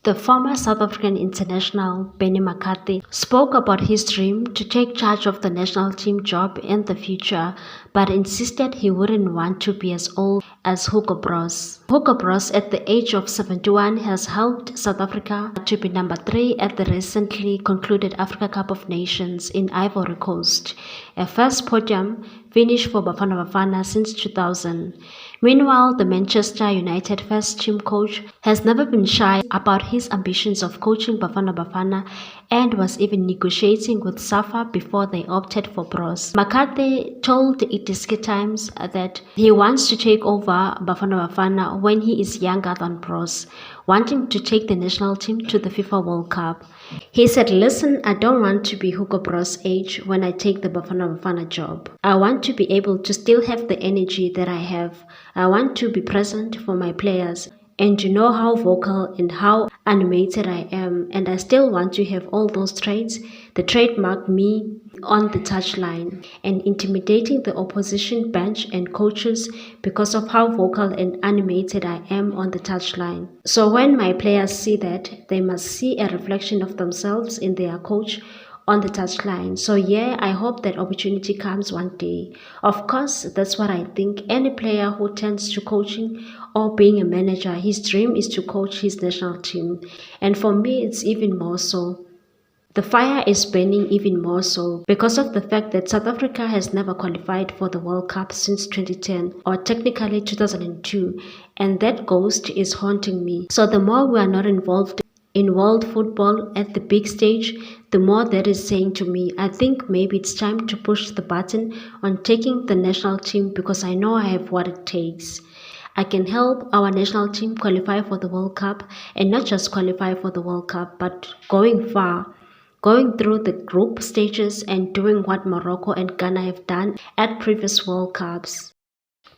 The former South African international Benni McCarthy spoke about his dream to take charge of the national team job in the future, but insisted he wouldn't want to be as old as Hugo Broos. Hugo Broos, at the age of 71, has helped South Africa to be number 3 at the recently concluded Africa Cup of Nations in Ivory Coast, a first podium finish for Bafana Bafana since 2000. Meanwhile, the Manchester United first team coach has never been shy about his ambitions of coaching Bafana Bafana and was even negotiating with SAFA before they opted for Broos. McCarthy told Itiski Times that he wants to take over Bafana Bafana when he is younger than Broos, wanting to take the national team to the FIFA World Cup. He said, "Listen, I don't want to be Hugo Broos' age when I take the Bafana Bafana job. I want to be able to still have the energy that I have. I want to be present for my players and to know how vocal and how animated I am, and I still want to have all those traits that trademark me on the touchline and intimidating the opposition bench and coaches because of how vocal and animated I am on the touchline. So when my players see that, they must see a reflection of themselves in their coach on the touchline. So yeah, I hope that opportunity comes one day. Of course, that's what I think. Any player who turns to coaching or being a manager, his dream is to coach his national team. And for me, it's even more so. The fire is burning even more so because of the fact that South Africa has never qualified for the World Cup since 2010, or technically 2002, and that ghost is haunting me. So the more we are not involved in world football at the big stage, the more that is saying to me, I think maybe it's time to push the button on taking the national team, because I know I have what it takes. I can help our national team qualify for the World Cup, and not just qualify for the World Cup, but going far, going through the group stages and doing what Morocco and Ghana have done at previous World Cups.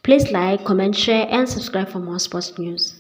Please like, comment, share and subscribe for more sports news.